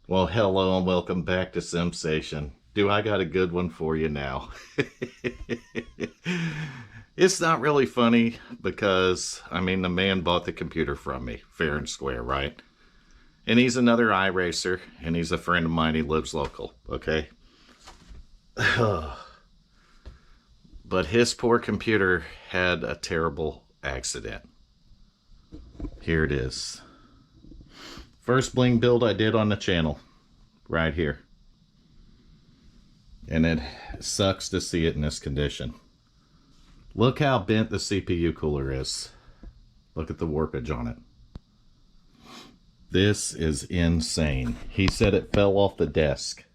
Well, hello and welcome back to Sensation. Do I got a good one for you now? It's not really funny because, the man bought the computer from me, fair and square, right? And he's another iRacer, and he's a friend of mine. He lives local, okay? But his poor computer had a terrible accident. Here it is. First bling build I did on the channel, right here. And it sucks to see it in this condition. Look how bent the CPU cooler is. Look at the warpage on it. This is insane. He said it fell off the desk.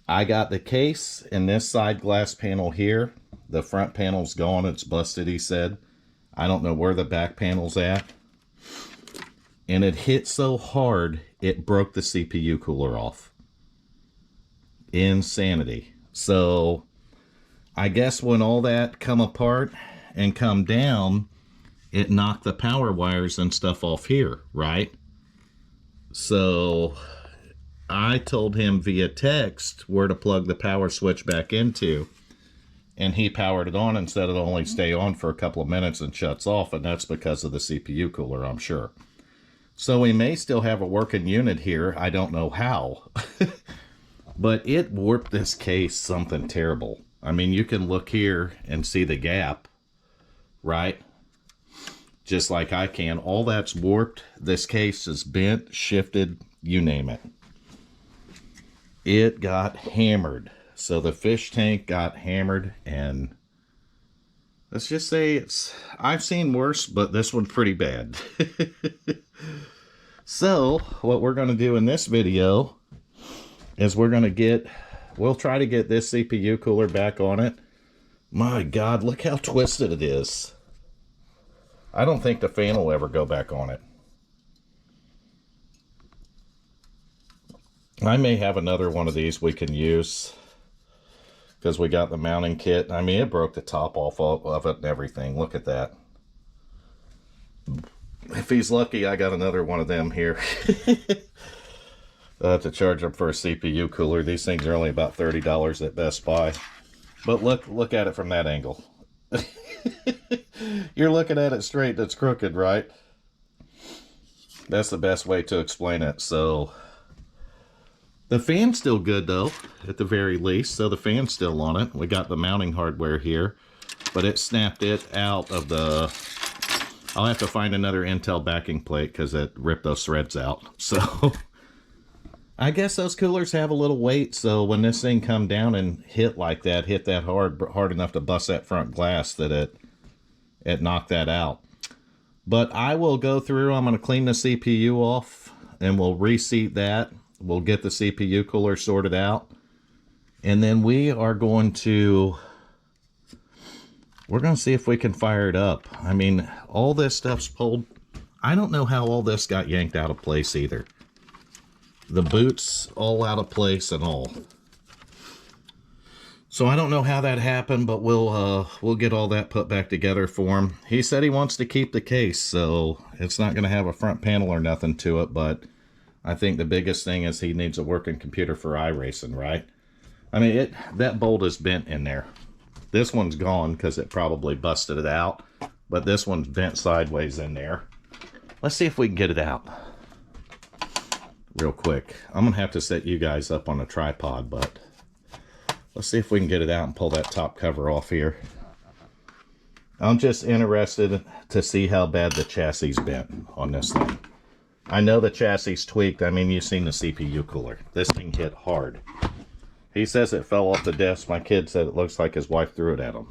I got the case and this side glass panel here. The front panel's gone. It's busted, he said. I don't know where the back panel's at. And it hit so hard, it broke the CPU cooler off. Insanity. So, I guess when all that come apart and come down, it knocked the power wires and stuff off here, right? So, I told him via text where to plug the power switch back into. And he powered it on and said it'll only stay on for a couple of minutes and shuts off. And that's because of the CPU cooler, I'm sure. So we may still have a working unit here. I don't know how. But it warped this case something terrible. I mean, you can look here and see the gap, right? Just like I can. All that's warped. This case is bent, shifted, you name it. It got hammered. So the fish tank got hammered, and let's just say I've seen worse, but this one's pretty bad. So, what we're going to do in this video is we'll try to get this CPU cooler back on it. My God, look how twisted it is. I don't think the fan will ever go back on it. I may have another one of these we can use, because we got the mounting kit. I mean, it broke the top off of it and everything. Look at that. If he's lucky, I got another one of them here. I'll have to charge him for a CPU cooler. These things are only about $30 at Best Buy. But look at it from that angle. You're looking at it straight, it's crooked, right? That's the best way to explain it. So, the fan's still good, though, at the very least. So, the fan's still on it. We got the mounting hardware here. But it snapped it out of the... I'll have to find another Intel backing plate because it ripped those threads out. So, I guess those coolers have a little weight. So, when this thing come down and hit like that, hit that hard enough to bust that front glass, that it knocked that out. But I will go through. I'm going to clean the CPU off and we'll reseat that. We'll get the CPU cooler sorted out. And then we are going to... We're going to see if we can fire it up. I mean, all this stuff's pulled. I don't know how all this got yanked out of place either. The boot's all out of place and all. So I don't know how that happened, but we'll get all that put back together for him. He said he wants to keep the case, so it's not going to have a front panel or nothing to it, but I think the biggest thing is he needs a working computer for iRacing, right? I mean, that bolt is bent in there. This one's gone because it probably busted it out. But this one's bent sideways in there. Let's see if we can get it out. Real quick. I'm going to have to set you guys up on a tripod, but let's see if we can get it out and pull that top cover off here. I'm just interested to see how bad the chassis is bent on this thing. I know the chassis tweaked. I mean, you've seen the CPU cooler. This thing hit hard. He says it fell off the desk. My kid said it looks like his wife threw it at him.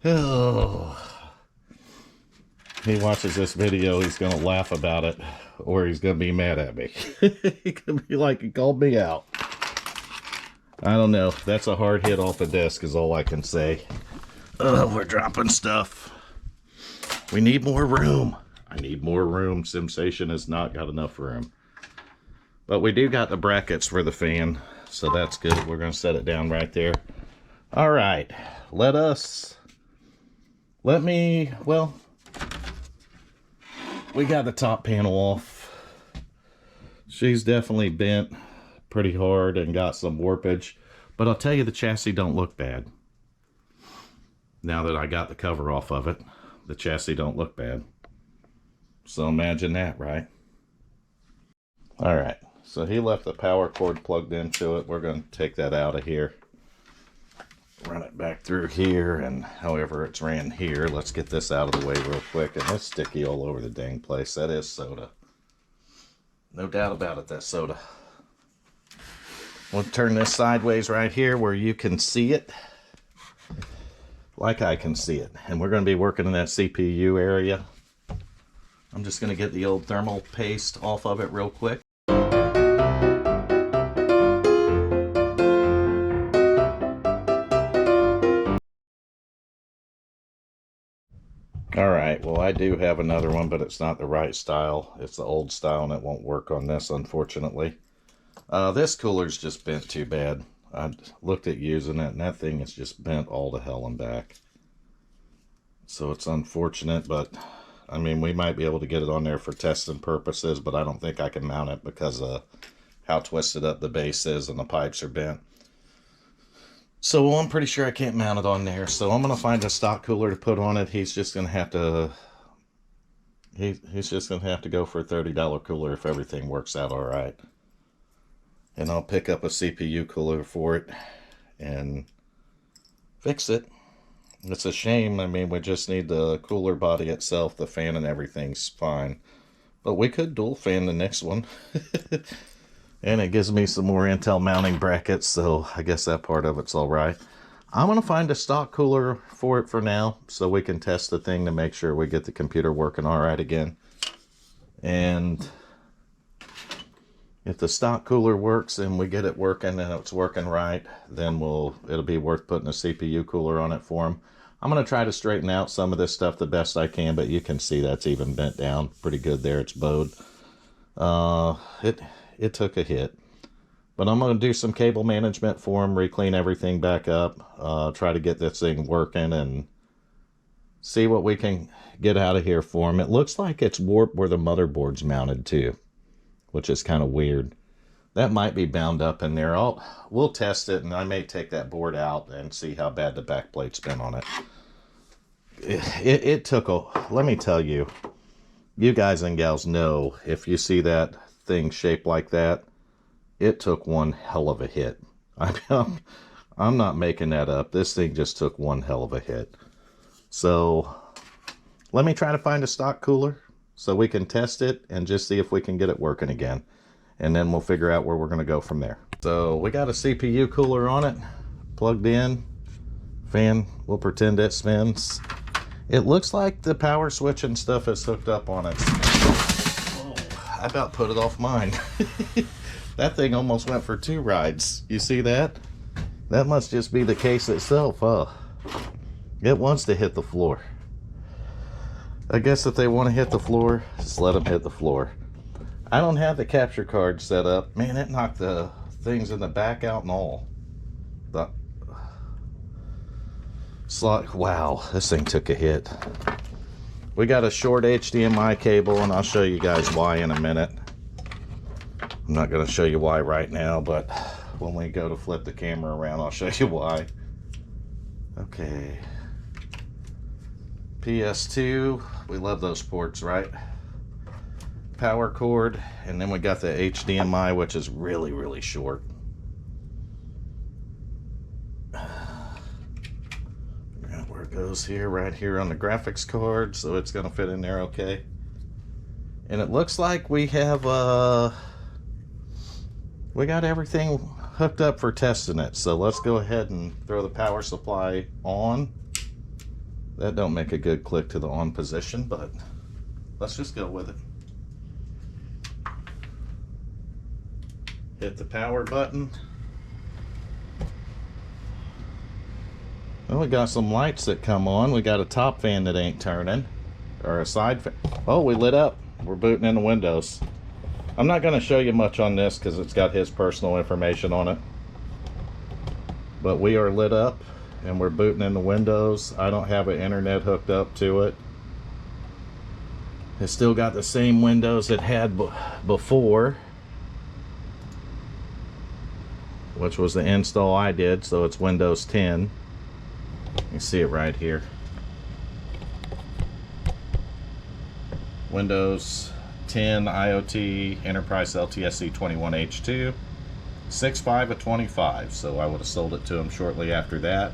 Oh. He watches this video, he's going to laugh about it, or he's going to be mad at me. He could be like, he called me out. I don't know. That's a hard hit off the desk is all I can say. Oh, we're dropping stuff. We need more room. I need more room. Sensation has not got enough room. But we do got the brackets for the fan, so that's good. We're going to set it down right there. All right. We got the top panel off. She's definitely bent pretty hard and got some warpage, but I'll tell you, the chassis don't look bad. Now that I got the cover off of it, the chassis don't look bad. So imagine that, right? All right, so he left the power cord plugged into it. We're going to take that out of here, run it back through here, and however it's ran here. Let's get this out of the way real quick. And it's sticky all over the dang place. That is soda. No doubt about it, that's soda. We'll turn this sideways right here where you can see it, like I can see it. And we're going to be working in that CPU area. I'm just going to get the old thermal paste off of it real quick. Alright, well I do have another one, but it's not the right style. It's the old style and it won't work on this, unfortunately. This cooler's just bent too bad. I looked at using it and that thing is just bent all to hell and back. So it's unfortunate, but I mean, we might be able to get it on there for testing purposes, but I don't think I can mount it because of how twisted up the base is and the pipes are bent. So I'm pretty sure I can't mount it on there. So I'm going to find a stock cooler to put on it. He's just going to have to, he's just going to have to go for a $30 cooler if everything works out all right. And I'll pick up a CPU cooler for it and fix it. It's a shame. I mean, we just need the cooler body itself. The fan and everything's fine. But we could dual fan the next one. And it gives me some more Intel mounting brackets, so I guess that part of it's all right. I'm going to find a stock cooler for it for now, so we can test the thing to make sure we get the computer working all right again. And if the stock cooler works and we get it working and it's working right, then it'll be worth putting a CPU cooler on it for him. I'm going to try to straighten out some of this stuff the best I can, but you can see that's even bent down pretty good there. It's bowed. It took a hit, but I'm going to do some cable management for him, re-clean everything back up, try to get this thing working and see what we can get out of here for him. It looks like it's warped where the motherboard's mounted too, which is kind of weird. That might be bound up in there. We'll test it, and I may take that board out and see how bad the back plate's been on it. It took let me tell you, you guys and gals know, if you see that thing shaped like that, it took one hell of a hit. I'm not making that up. This thing just took one hell of a hit. So let me try to find a stock cooler so we can test it and just see if we can get it working again, and then we'll figure out where we're going to go from there. So we got a CPU cooler on it plugged in. Fan, we'll pretend it spins. It looks like the power switch and stuff is hooked up on it. I about put it off mine. That thing almost went for 2 rides. You see that? That must just be the case itself, huh? It wants to hit the floor. I guess if they want to hit the floor, just let them hit the floor. I don't have the capture card set up. Man, it knocked the things in the back out and all. Wow, this thing took a hit. We got a short HDMI cable, and I'll show you guys why in a minute. I'm not going to show you why right now, but when we go to flip the camera around, I'll show you why. Okay. PS2, we love those ports, right? Power cord, and then we got the HDMI, which is really, really short. Where it goes here, right here on the graphics card, so it's going to fit in there okay. And it looks like we have we got everything hooked up for testing it. So let's go ahead and throw the power supply on. That don't make a good click to the on position, but let's just go with it. Hit the power button. Well, we got some lights that come on. We got a top fan that ain't turning, or a side fan. Oh, we lit up. We're booting in the Windows. I'm not going to show you much on this because it's got his personal information on it. But we are lit up and we're booting in the Windows. I don't have an internet hooked up to it. It's still got the same Windows it had before. which was the install I did, so it's Windows 10. You see it right here. Windows 10 IoT Enterprise LTSC 21H2, 6.5 of 25, so I would have sold it to him shortly after that.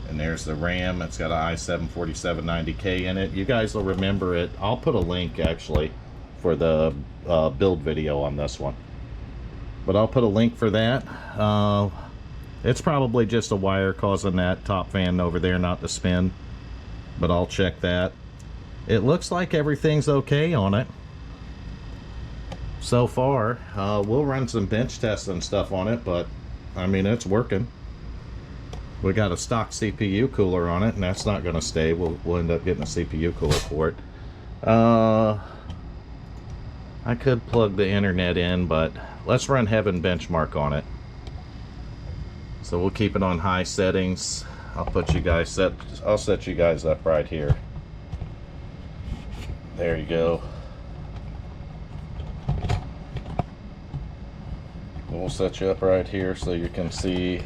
And there's the RAM. It's got an i7-4790K in it. You guys will remember it. I'll put a link actually for the build video on this one, but I'll put a link for that. It's probably just a wire causing that top fan over there not to spin, but I'll check that. It looks like everything's okay on it so far. We'll run some bench tests and stuff on it, but I mean, it's working. We got a stock CPU cooler on it, and that's not going to stay. We'll end up getting a CPU cooler for it. I could plug the internet in, but let's run Heaven Benchmark on it. So we'll keep it on high settings. I'll set you guys up right here. There you go. We'll set you up right here so you can see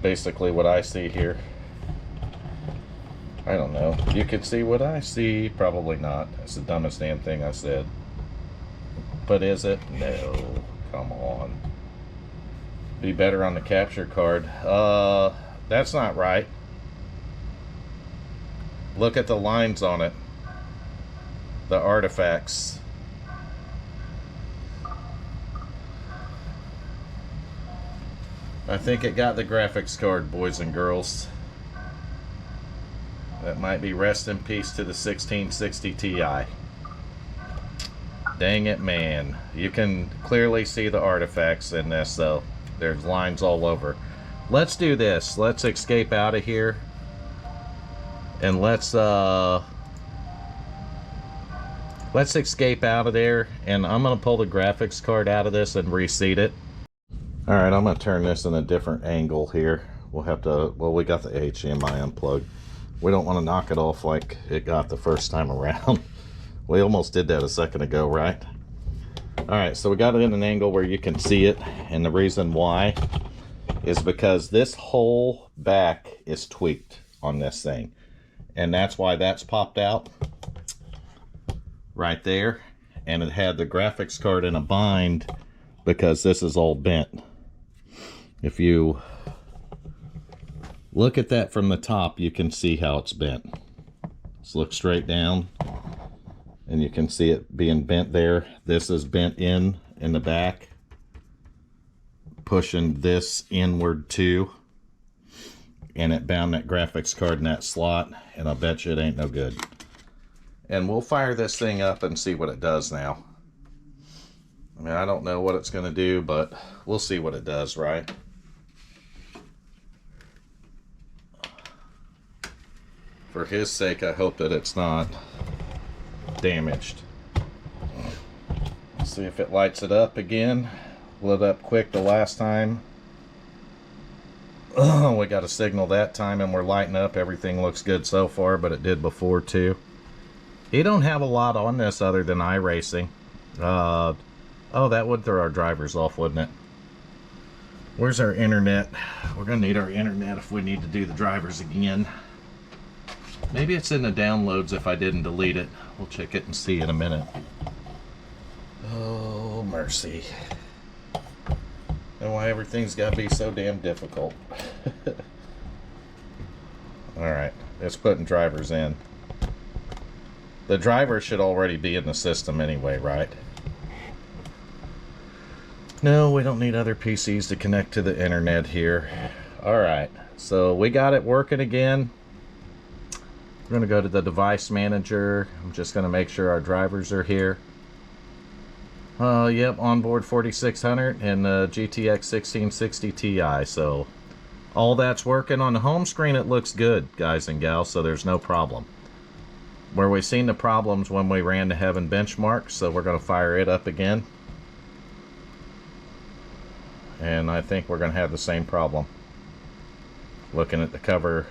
basically what I see here. I don't know. You can see what I see. Probably not. That's the dumbest damn thing I said. But is it? No. Come on. Be better on the capture card. That's not right. Look at the lines on it. The artifacts. I think it got the graphics card, boys and girls. That might be rest in peace to the 1660 Ti. Dang it, man. You can clearly see the artifacts in this, though. There's lines all over. Let's do this. Let's escape out of here. And let's escape out of there. And I'm going to pull the graphics card out of this and reseat it. Alright, I'm going to turn this in a different angle here. We'll have to, well, we got the HDMI unplugged. We don't want to knock it off like it got the first time around. We almost did that a second ago, right? Alright, so we got it in an angle where you can see it. And the reason why is because this whole back is tweaked on this thing. And that's why that's popped out right there. And it had the graphics card in a bind because this is all bent. If you look at that from the top, you can see how it's bent. Let's look straight down, and you can see it being bent there. This is bent in the back, pushing this inward too, and it bound that graphics card in that slot, and I bet you it ain't no good. And we'll fire this thing up and see what it does now. I mean, I don't know what it's going to do, but we'll see what it does, right? For his sake, I hope that it's not damaged. Let's see if it lights it up again. Lit up quick the last time. Oh, we got a signal that time and we're lighting up. Everything looks good so far, but it did before too. You don't have a lot on this other than iRacing. Oh, that would throw our drivers off, wouldn't it? Where's our internet? We're going to need our internet if we need to do the drivers again. Maybe it's in the downloads if I didn't delete it. We'll check it and see in a minute. Oh, mercy. And why everything's got to be so damn difficult. Alright, it's putting drivers in. The driver should already be in the system anyway, right? No, we don't need other PCs to connect to the internet here. Alright, so we got it working again. We're going to go to the device manager. I'm just going to make sure our drivers are here. Yep, onboard 4600 and the GTX 1660 Ti. So all that's working. On the home screen, it looks good, guys and gals, so there's no problem. Where we seen the problems when we ran the Heaven benchmark, so we're going to fire it up again. And I think we're going to have the same problem. Looking at the cover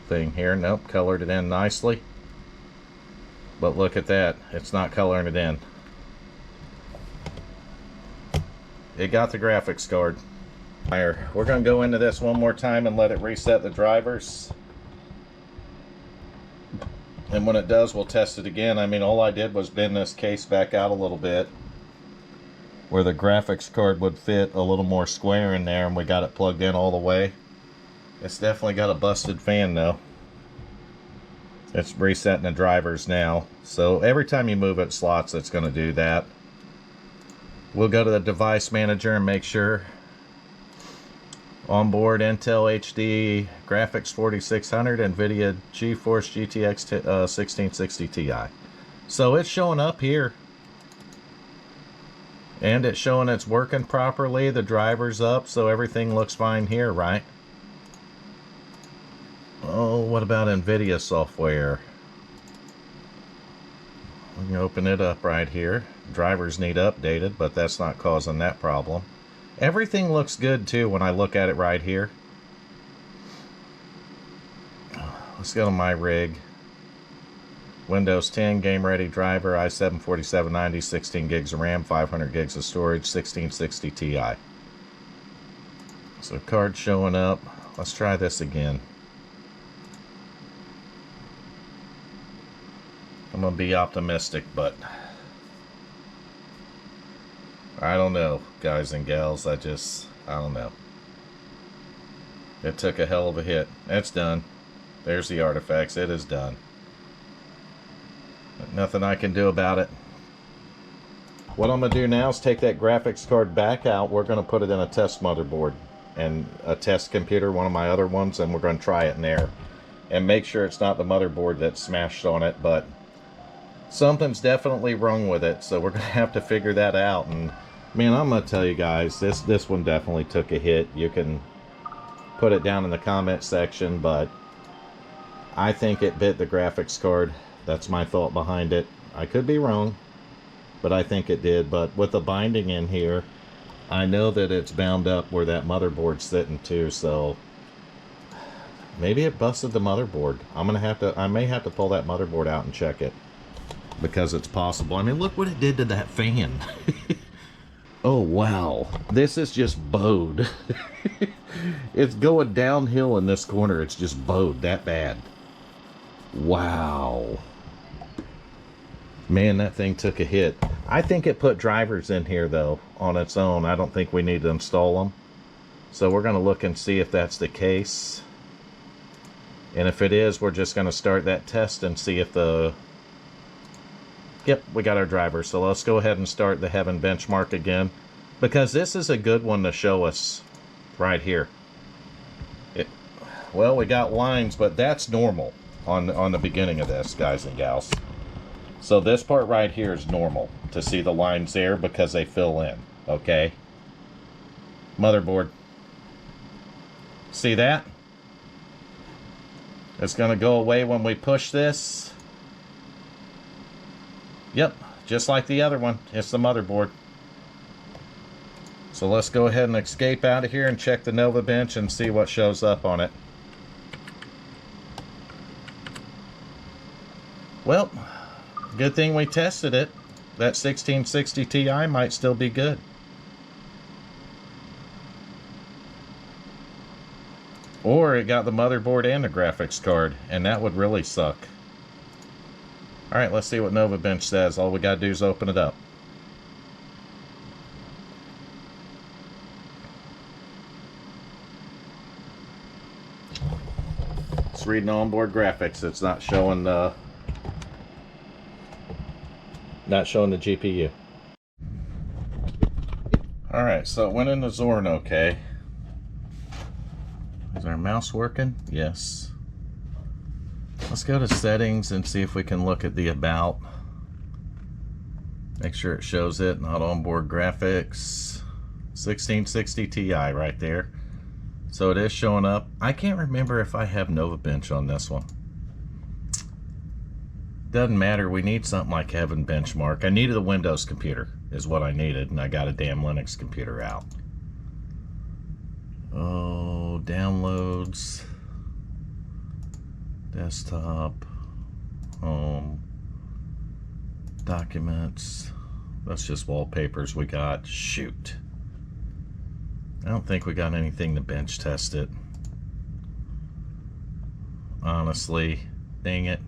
thing here. Nope, colored it in nicely. But look at that. It's not coloring it in. it got the graphics card. We're going to go into this one more time and let it reset the drivers. And when it does, we'll test it again. I mean, all I did was bend this case back out a little bit where the graphics card would fit a little more square in there, and we got it plugged in all the way. It's definitely got a busted fan though. It's resetting the drivers now. So every time you move it slots, it's going to do that. We'll go to the device manager and make sure onboard Intel HD Graphics 4600 NVIDIA GeForce GTX 1660 Ti. So it's showing up here. And it's showing it's working properly. The driver's up, so everything looks fine here, right? Oh, what about NVIDIA software? We can open it up right here. Drivers need updated, but that's not causing that problem. Everything looks good too when I look at it right here. Let's go to my rig. Windows 10 game ready driver, i7 4790, 16 gigs of RAM, 500 gigs of storage, 1660 Ti. So card showing up. Let's try this again. I'm gonna be optimistic, but I don't know, guys and gals. I don't know. It took a hell of a hit. It's done. There's the artifacts. It is done. Nothing I can do about it. What I'm going to do now is take that graphics card back out. We're going to put it in a test motherboard and a test computer, one of my other ones, and we're going to try it in there and make sure it's not the motherboard that's smashed on it, but something's definitely wrong with it, so we're going to have to figure that out. And man, I'm going to tell you guys, this one definitely took a hit. You can put it down in the comment section, but I think it bit the graphics card. That's my thought behind it. I could be wrong, but I think it did. But with the binding in here, I know that it's bound up where that motherboard's sitting too, so maybe it busted the motherboard. I may have to pull that motherboard out and check it, because it's possible. I mean, look what it did to that fan. Oh wow, this is just bowed. It's going downhill in this corner. It's just bowed that bad. Wow. Man, that thing took a hit. I think it put drivers in here though on its own. I don't think we need to install them. So we're going to look and see if that's the case. And if it is, we're just going to start that test and see if the... Yep, we got our driver. So let's go ahead and start the Heaven benchmark again, because this is a good one to show us right here. Well, we got lines, but that's normal on the beginning of this, guys and gals. So this part right here is normal to see the lines there because they fill in, okay? Motherboard. See that? It's going to go away when we push this. Yep, just like the other one. It's the motherboard. So let's go ahead and escape out of here and check the Nova bench and see what shows up on it. Well, good thing we tested it. That 1660 Ti might still be good. Or it got the motherboard and the graphics card, and that would really suck. Alright, let's see what Nova Bench says. All we gotta do is open it up. It's reading onboard graphics. It's not showing the GPU. Alright, so it went into Zorn okay. Is our mouse working? Yes. Let's go to settings and see if we can look at the about. Make sure it shows it, not onboard graphics. 1660 Ti right there. So it is showing up. I can't remember if I have Nova Bench on this one. Doesn't matter, we need something like Heaven Benchmark. I needed a Windows computer, is what I needed, and I got a damn Linux computer out. Oh, downloads. Desktop. Home. Documents. That's just wallpapers we got. Shoot. I don't think we got anything to bench test it. Honestly, dang it.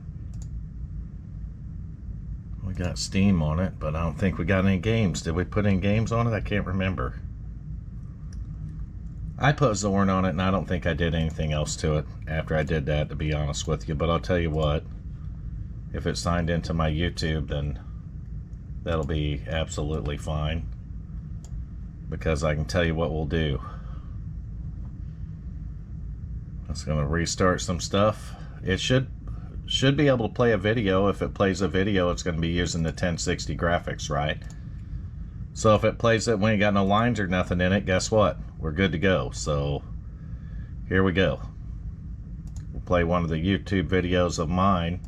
We got Steam on it, but I don't think we got any games. Did we put any games on it? I can't remember. I put Zorn on it, and I don't think I did anything else to it after I did that, to be honest with you. But I'll tell you what, if it's signed into my YouTube, then that'll be absolutely fine. Because I can tell you what we'll do. It's going to restart some stuff. It should be able to play a video. If it plays a video, it's going to be using the 1060 graphics, right? So if it plays it when you got no lines or nothing in it, guess what? We're good to go. So here we go. We'll play one of the YouTube videos of mine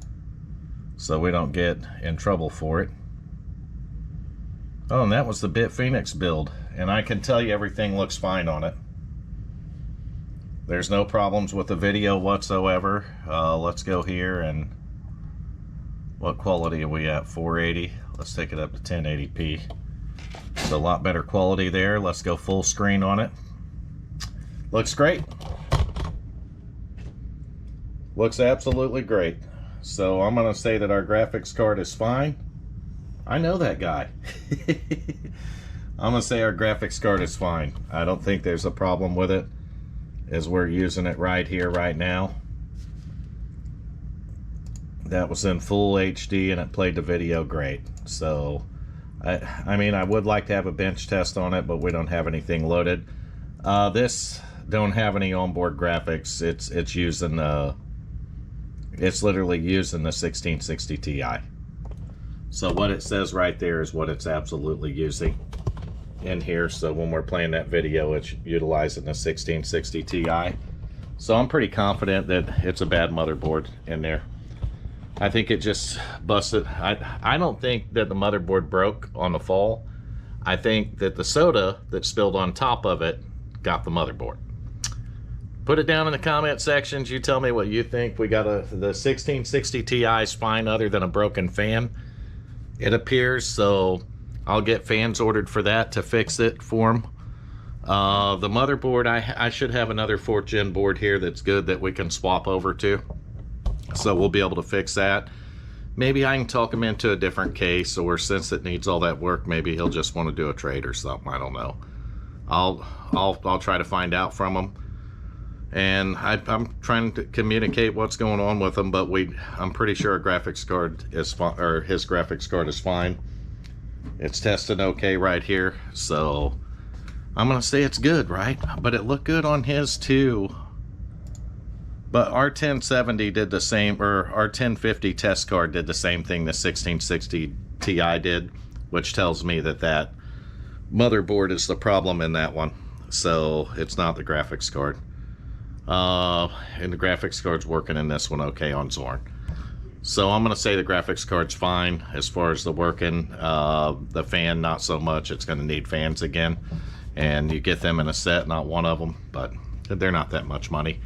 so we don't get in trouble for it. Oh, and that was the Bit Phoenix build. And I can tell you everything looks fine on it. There's no problems with the video whatsoever. Let's go here, and what quality are we at? 480. Let's take it up to 1080p. It's a lot better quality there. Let's go full screen on it. Looks great. Looks absolutely great. So I'm going to say that our graphics card is fine. I know that guy. I'm going to say our graphics card is fine. I don't think there's a problem with it, as we're using it right here, right now. That was in full HD and it played the video great. So, I mean, I would like to have a bench test on it, but we don't have anything loaded. This don't have any onboard graphics. It's using it's literally using the 1660 Ti. So what it says right there is what it's absolutely using in here. So when we're playing that video, it's utilizing the 1660 Ti. So I'm pretty confident that it's a bad motherboard in there. I think it just busted. I don't think that the motherboard broke on the fall. I think that the soda that spilled on top of it got the motherboard. Put it down in the comment sections. You tell me what you think. We got the 1660 Ti is fine other than a broken fan, it appears. So I'll get fans ordered for that to fix it for them. The motherboard, I should have another 4th gen board here that's good that we can swap over to. So we'll be able to fix that. Maybe I can talk him into a different case, or since it needs all that work, maybe he'll just want to do a trade or something. I don't know. I'll try to find out from him. And I'm trying to communicate what's going on with him, but I'm pretty sure our graphics card is fine, or his graphics card is fine. It's testing okay right here, so I'm gonna say it's good, right? But it looked good on his too. But our 1070 did the same, or our 1050 test card did the same thing the 1660 Ti did, which tells me that that motherboard is the problem in that one. So it's not the graphics card. And the graphics card's working in this one okay on Zorn. So I'm going to say the graphics card's fine as far as the working. The fan, not so much. It's going to need fans again. And you get them in a set, not one of them. But they're not that much money.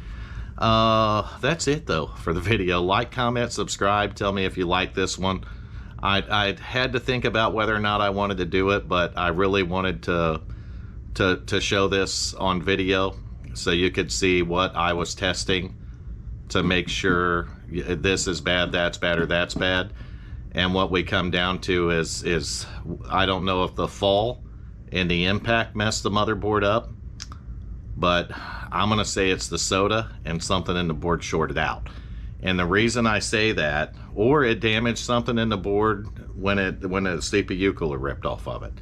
That's it, though, for the video. Like, comment, subscribe. Tell me if you like this one. I had to think about whether or not I wanted to do it, but I really wanted to show this on video, so you could see what I was testing to make sure this is bad, that's bad, or that's bad. And what we come down to is I don't know if the fall and the impact messed the motherboard up, but I'm going to say it's the soda and something in the board shorted out. And the reason I say that, or it damaged something in the board when the CPU cooler ripped off of it.